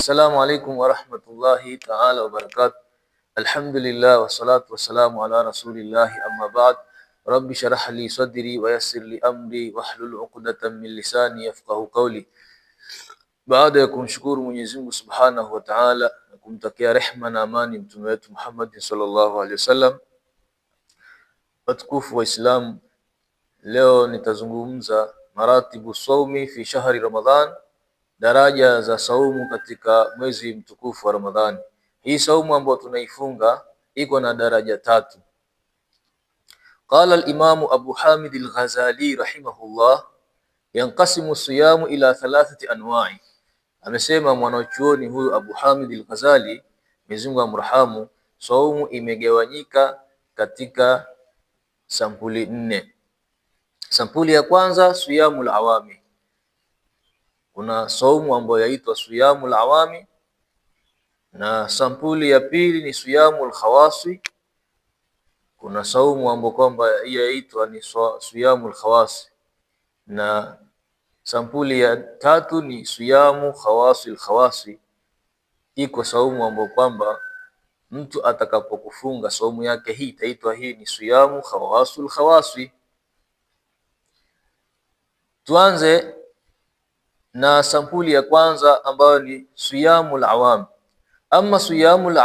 Assalamu alaikum warahmatullahi ta'ala wabarakatuh. Alhamdulillah wassalatu wassalamu ala rasulillahi amma ba'd. Rabbi shrah li sadri wa yassir li amri wahlul 'uqdatam min lisani yafqahu qawli. Baada ya kumshukuru Mwenyezi Mungu Subhanahu wa Ta'ala na kumtakia rehma na amani mtume wetu Muhammad sallallahu alaihi wasallam, watukufu wa Islam, leo nitazungumza maratibu saumi fi shahri Ramadhan, daraja za saumu katika mwezi mtukufu wa Ramadhani. Hii saumu ambayo tunaifunga iko na daraja tatu. Qala al-Imam Abu Hamid al-Ghazali rahimahullah, yanqasimu siyamu ila thalathati anwa'i. Amesema mwanachuoni huyu Abu Hamid al-Ghazali, Mwenyezi Mungu amrahamu, saumu imegawanyika katika sampuli nne. Sampuli ya kwanza siyamul awami. Kuna saumu ambayo yaitwa siyamul awami, na sampuli ya pili ni siyamul khawasi. Kuna saumu ambayo kwamba yaitwa ni siyamul khawasi, na sampuli ya tatu ni siyamu khawasil khawasi. Iko saumu ambayo kwamba mtu atakapokufunga saumu yake hii itaitwa hii ni siyamu khawasul khawasi. Tuanze na sampuli ya kwanza ambayo ni siyamul awami. Ama siyamul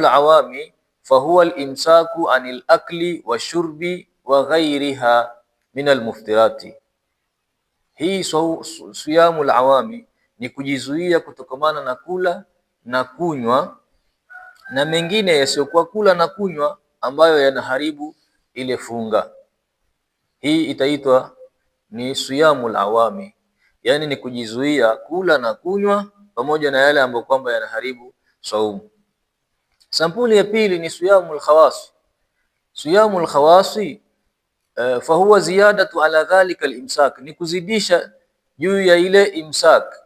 awami fahuwa al-imsaku anil akli wa shurbi wa ghayriha min al-muftirati. Hii siyamul awami ni kujizuia kutokamana na kula na kunywa na mengine yasiyokuwa kula na kunywa ambayo yanaharibu ile funga. Hii itaitwa ni siyamul awami, yani ni kujizuia kula na kunywa pamoja na yale ambayo kwamba yanaharibu saumu. Sampuli ya pili ni siyamul khawasi. Siyamul khawasi fahuwa ziyadatu ala dhalika al-imsak, ni kuzidisha juu ya ile imsak,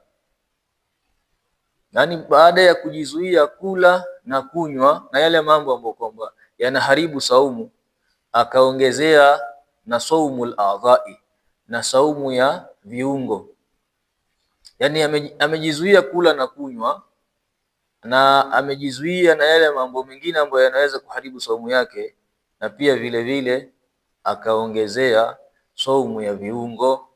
yani baada ya kujizuia kula na kunywa na yale mambo ambayo kwamba yanaharibu saumu, akaongezea na saumul a'dha'i, na saumu ya viungo. Yani amejizuia kula na kunywa na amejizuia na yale mambo mengine ambayo yanaweza kuharibu saumu yake, na pia vile vile akaongezea saumu ya viungo,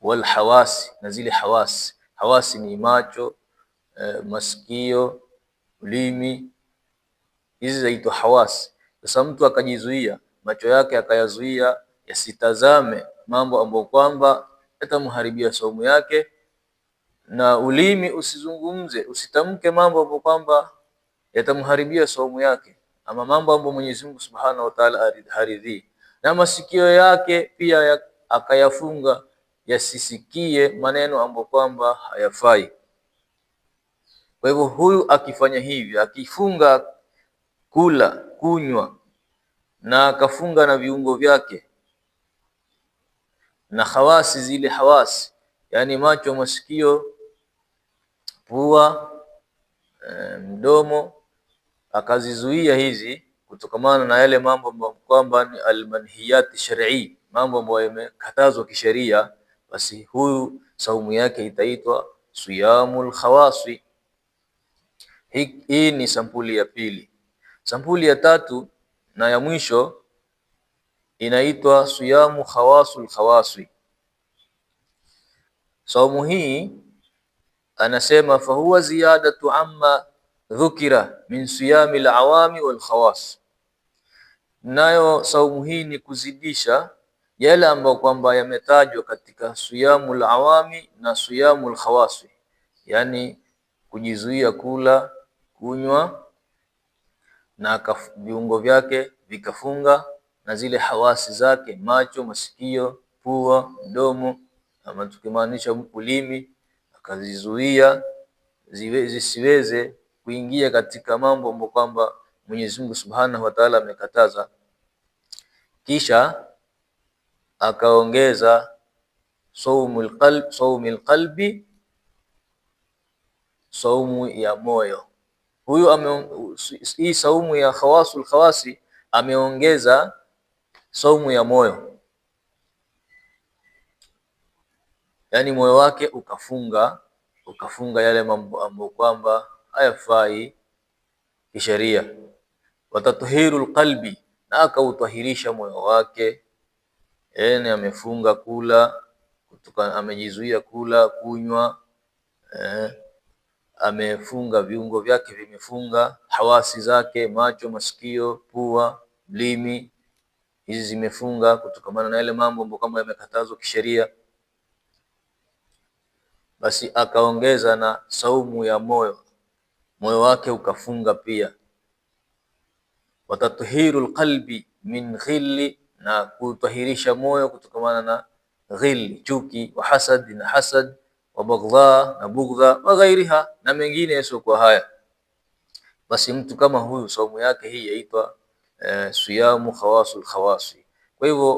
wal hawasi, na zile hawasi. Hawasi ni macho, masikio, ulimi, hizi zaitwa hawasi. Sasa mtu akajizuia macho yake, akayazuia yasitazame mambo ambayo kwamba yatamharibia saumu yake, na ulimi usizungumze, usitamke mambo ambayo kwamba yatamharibia saumu yake, ama mambo ambayo Mwenyezi Mungu Subhanahu wa Ta'ala haridhi, na masikio yake pia akayafunga yasisikie maneno ambayo kwamba hayafai. Kwa hivyo huyu akifanya hivi, akifunga kula kunywa na akafunga na viungo vyake na hawasi, zile hawasi yani macho, masikio, pua, mdomo, akazizuia hizi kutokamana na yale mambo ambayo kwamba ni almanhiyat shar'i, mambo ambayo yamekatazwa kisheria, basi huyu saumu yake itaitwa siyamul khawasi. Hii ni sampuli ya pili. Sampuli ya tatu na ya mwisho inaitwa siyamu khawasul khawasi. Saumu hii anasema fahuwa ziyadatu amma dhukira min siyami al-awami wal khawas. Nayo saumu hii ni kuzidisha yale ambayo kwamba yametajwa katika siyamul awami na siyamul khawasi, yani kujizuia kula kunywa na viungo vyake vikafunga, na zile hawasi zake macho, masikio, pua, mdomo, ama tukimaanisha ulimi, akazizuia zisiweze kuingia katika mambo ambayo kwamba Mwenyezi Mungu Subhanahu wa Ta'ala amekataza. Kisha akaongeza saumul qalbi, saumu ya moyo. Huyu hii saumu ya khawasul khawasi ameongeza saumu ya moyo, yani moyo wake ukafunga ukafunga yale mambo ambayo kwamba hayafai kisheria. Watatahirul qalbi, na akautahirisha moyo wake. Yani amefunga kula kutoka, amejizuia kula kunywa, amefunga viungo vyake vimefunga, hawasi zake, macho, masikio, pua, ulimi, hizi zimefunga kutokana na yale mambo ambayo kama yamekatazwa kisheria. Basi akaongeza na saumu ya moyo, moyo wake ukafunga pia. Watatahirul qalbi min ghilli, na kutahirisha moyo kutokana na ghilli, chuki, wa hasad, na hasad, wa baghdha, na bughdha, wa ghairiha, na mengine yasiokuwa haya. Basi mtu kama huyu saumu yake hii yaitwa siyamu khawasul khawasi. Kwa hivyo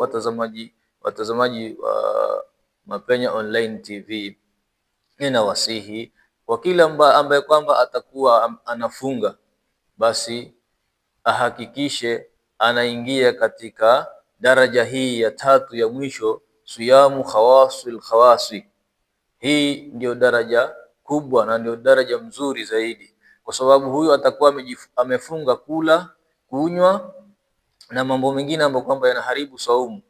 watazamaji wa Mapenya Online TV, ninawasihi kwa kila ambaye kwamba atakuwa anafunga, basi ahakikishe anaingia katika daraja hii ya tatu ya mwisho, siyamu khawasul khawasi. Hii ndio daraja kubwa na ndio daraja mzuri zaidi, kwa sababu huyu atakuwa amefunga kula, kunywa na mambo mengine ambayo kwamba yanaharibu saumu.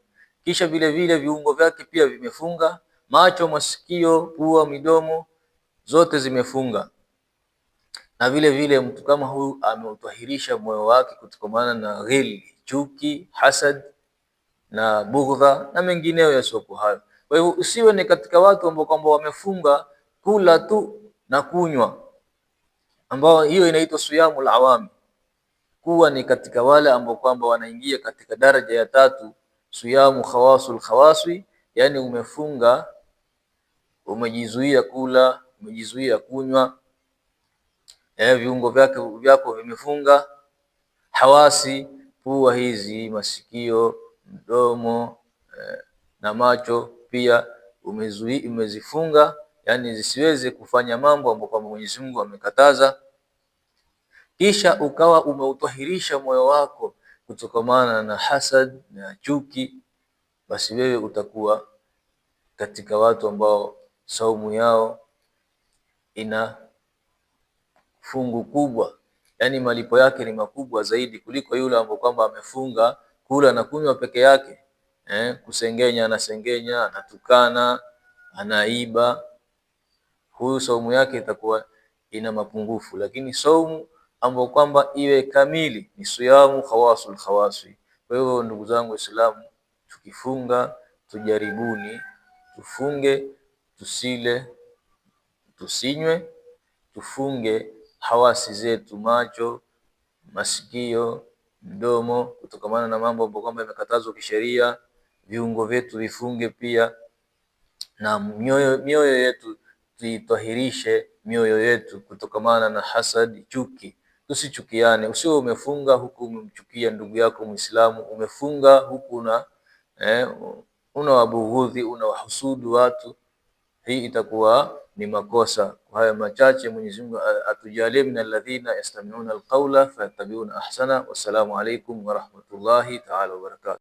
Kisha vile vile viungo vyake pia vimefunga, macho, masikio, pua, midomo zote zimefunga. Na vile vile mtu kama huyu ameutahirisha moyo wake kutokana na ghili, chuki, hasad na bughdha na mengineyo yasiokuwa hayo. Kwa hivyo usiwe ni katika watu ambao kwamba wamefunga kula tu na kunywa, ambao hiyo inaitwa siyamul awami. Kuwa ni katika wale ambao kwamba wanaingia katika daraja ya tatu, siyamu khawasul khawasi, yani umefunga, umejizuia kula, umejizuia kunywa, viungo vyako vimefunga, hawasi, pua hizi, masikio, mdomo na macho pia umezifunga, yani zisiweze kufanya mambo ambayo kwa Mwenyezi Mungu amekataza. Kisha ukawa umeutahirisha moyo wako kutokamana na hasad na chuki, basi wewe utakuwa katika watu ambao saumu yao ina fungu kubwa, yani malipo yake ni makubwa zaidi kuliko yule ambaye kwamba amefunga kula na kunywa peke yake. Kusengenya, anasengenya, anatukana, anaiba, huyu saumu yake itakuwa ina mapungufu. Lakini saumu ambayo kwamba iwe kamili ni siyamu khawasul khawasi. Kwa hivyo ndugu zangu Waislamu, tukifunga tujaribuni, tufunge, tusile, tusinywe, tufunge hawasi zetu, macho, masikio, mdomo, kutokamana na mambo ambayo kwamba yamekatazwa kisheria. Viungo vyetu vifunge pia, na mioyo yetu tuitahirishe mioyo yetu kutokamana na hasad, chuki. Tusichukiane. Usiwe umefunga huku umemchukia ndugu yako Muislamu, umefunga huku unawabughudhi, unawahusudu watu. Hii itakuwa ni makosa. Kwa haya machache, Mwenyezi Mungu atujalie min alladhina yastami'una alqawla fayattabi'una ahsana. Wassalamu alaykum wa rahmatullahi ta'ala wa barakatuh.